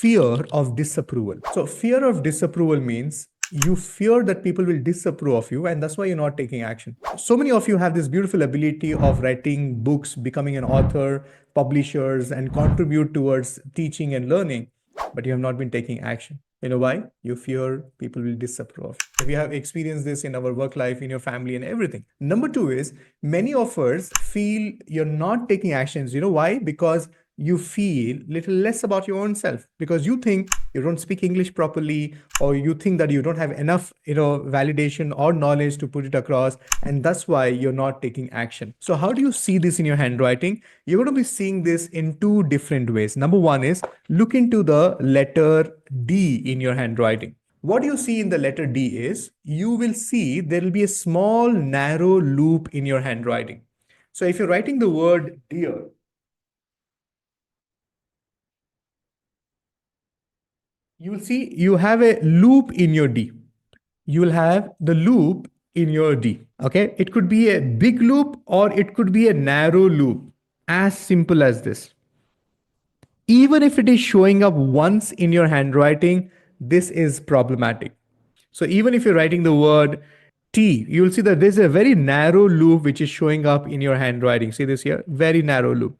fear of disapproval. So fear of disapproval means you fear that people will disapprove of you, and that's why you're not taking action. So many of you have this beautiful ability of writing books, becoming an author, publishers, and contribute towards teaching and learning, but you have not been taking action. You know why? You fear people will disapprove. We have experienced this in our work life, in your family, and everything. Number two is many of us feel you're not taking actions. You know why? Because you feel little less about your own self, because you think you don't speak English properly, or you think that you don't have enough validation or knowledge to put it across, and that's why you're not taking action. So how do you see this in your handwriting? You're going to be seeing this in two different ways. Number one is look into the letter D in your handwriting. What you see in the letter D is you will see there will be a small narrow loop in your handwriting. So if you're writing the word dear, you will see you have a loop in your D. You will have the loop in your D. Okay. It could be a big loop or it could be a narrow loop. As simple as this. Even if it is showing up once in your handwriting, this is problematic. So even if you're writing the word T, you'll see that there's a very narrow loop which is showing up in your handwriting. See this here? Very narrow loop.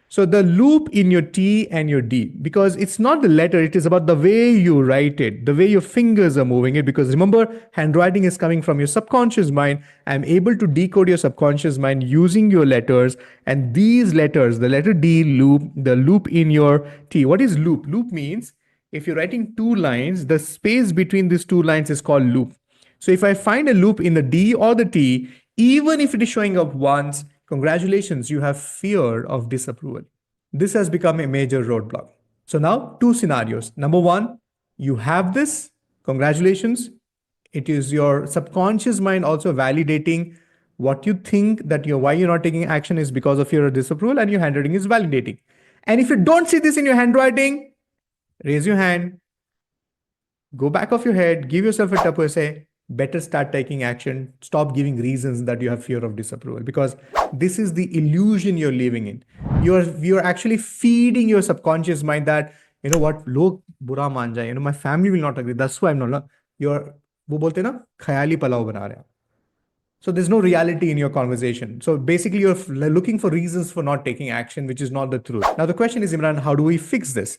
So the loop in your T and your D, because it's not the letter, it is about the way you write it, the way your fingers are moving it. Because remember, handwriting is coming from your subconscious mind. I'm able to decode your subconscious mind using your letters. And these letters, the letter D loop, the loop in your T. What is loop? Loop means if you're writing two lines, the space between these two lines is called loop. So if I find a loop in the D or the T, even if it is showing up once, congratulations, you have fear of disapproval. This has become a major roadblock. So now two scenarios. Number one, you have this, congratulations. It is your subconscious mind also validating what you think that why you're not taking action is because of fear of disapproval, and your handwriting is validating. And if you don't see this in your handwriting, raise your hand, go back of your head, give yourself a tap, say, better start taking action. Stop giving reasons that you have fear of disapproval, because this is the illusion you're living in. You're actually feeding your subconscious mind that, you know what, log bura maan jaye, my family will not agree. That's why I'm not. You're wo bolte na khayali palav bana rahe. So there's no reality in your conversation. So basically you're looking for reasons for not taking action, which is not the truth. Now the question is, Imran, how do we fix this?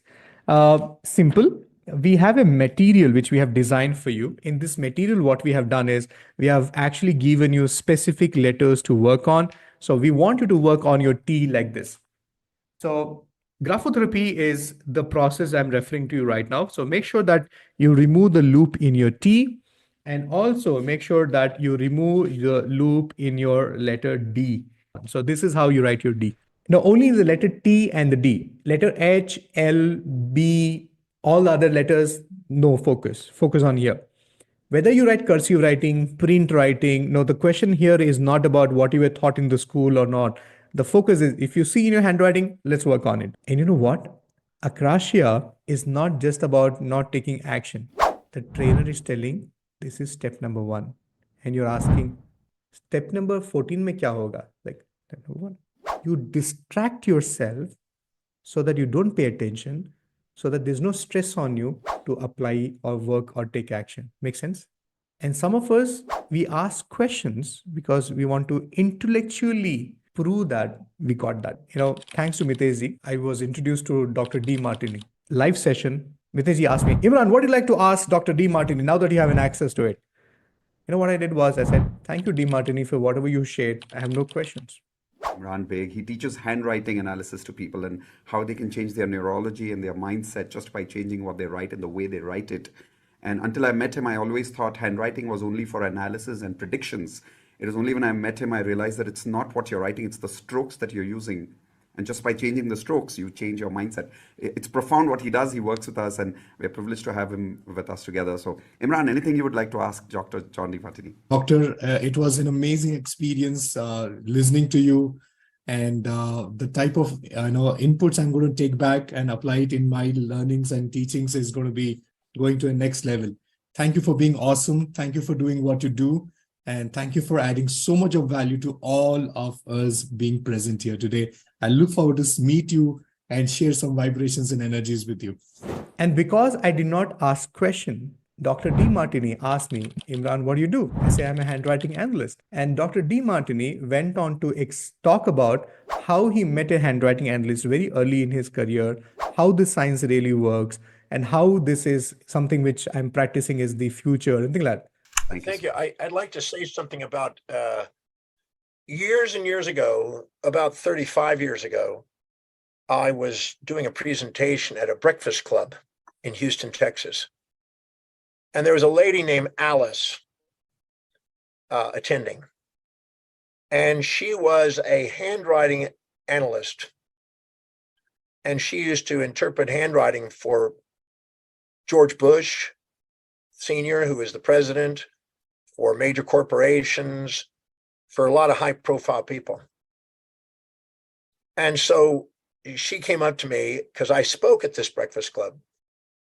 Simple. We have a material which we have designed for you. In this material, what we have done is we have actually given you specific letters to work on. So we want you to work on your T like this. So graphotherapy is the process I'm referring to you right now. So make sure that you remove the loop in your T, and also make sure that you remove the loop in your letter D. So this is how you write your D. Now only the letter T and the D. Letter H, L, B, all the other letters, no focus. Focus on here. Whether you write cursive writing, print writing, no, the question here is not about what you were taught in the school or not. The focus is, if you see in your handwriting, let's work on it. And you know what? Akrasia is not just about not taking action. The trainer is telling, this is step number 1. And you're asking, step number 14 mein kya hoga? Like, step number 1. You distract yourself so that you don't pay attention, so that there's no stress on you to apply or work or take action. Make sense? And some of us, we ask questions because we want to intellectually prove that we got that. Thanks to Mitezi, I was introduced to Dr. Demartini. Live session, Mitezi asked me, Imran, what do you like to ask Dr. Demartini now that you have an access to it? You know what I did was I said, thank you, Demartini, for whatever you shared. I have no questions. Imran Baig, he teaches handwriting analysis to people and how they can change their neurology and their mindset just by changing what they write and the way they write it. And until I met him, I always thought handwriting was only for analysis and predictions. It was only when I met him I realized that it's not what you're writing, it's the strokes that you're using. And just by changing the strokes, you change your mindset. It's profound what he does. He works with us, and we're privileged to have him with us together. So, Imran, anything you would like to ask Dr. John Demartini? Doctor, it was an amazing experience listening to you, and the type of inputs I'm going to take back and apply it in my learnings and teachings is going to be going to a next level. Thank you for being awesome. Thank you for doing what you do. And thank you for adding so much of value to all of us being present here today. I look forward to meet you and share some vibrations and energies with you. And because I did not ask question, Dr. Demartini asked me, Imran, what do you do? I say, I'm a handwriting analyst. And Dr. Demartini went on to talk about how he met a handwriting analyst very early in his career, how this science really works, and how this is something which I'm practicing is the future and things like that. Thank you. I'd like to say something about years and years ago, about 35 years ago, I was doing a presentation at a breakfast club in Houston, Texas. And there was a lady named Alice attending. And she was a handwriting analyst. And she used to interpret handwriting for George Bush Sr., who was the president, for major corporations, for a lot of high-profile people. And so she came up to me because I spoke at this breakfast club.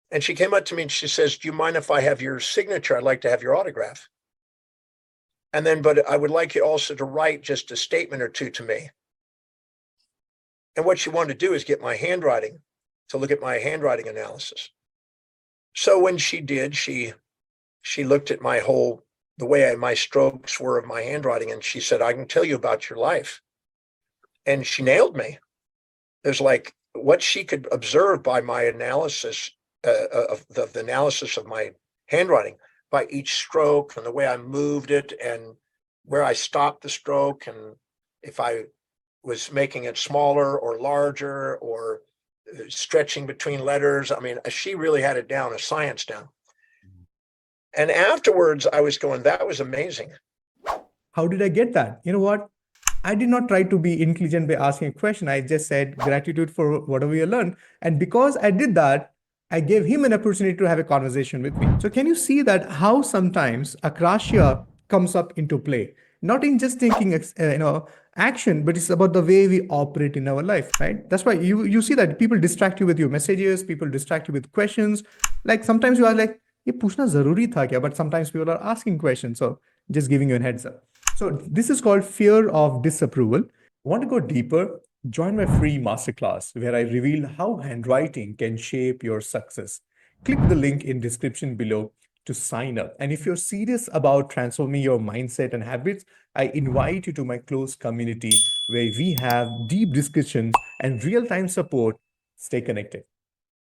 And she came up to me and she says, do you mind if I have your signature? I'd like to have your autograph. And then, but I would like you also to write just a statement or two to me. And what she wanted to do is get my handwriting, to look at my handwriting analysis. So when she did, she looked at my whole, the way my strokes were of my handwriting, and she said, I can tell you about your life. And she nailed me. There's like what she could observe by my analysis of the analysis of my handwriting, by each stroke and the way I moved it and where I stopped the stroke, and if I was making it smaller or larger or stretching between letters. I mean, she really had it down, a science down. And afterwards I was going, that was amazing. How did I get that? You know what? I did not try to be intelligent by asking a question. I just said gratitude for whatever you learned. And because I did that, I gave him an opportunity to have a conversation with me. So can you see that how sometimes Akrasia comes up into play? Not in just thinking, action, but it's about the way we operate in our life, right? That's why you see that people distract you with your messages, people distract you with questions. Like sometimes you are like, ye puchna zaruri tha kya? But sometimes people are asking questions. So just giving you a heads up. So this is called fear of disapproval. Want to go deeper? Join my free masterclass where I reveal how handwriting can shape your success. Click the link in description below to sign up. And if you're serious about transforming your mindset and habits, I invite you to my close community where we have deep discussions and real-time support. Stay connected.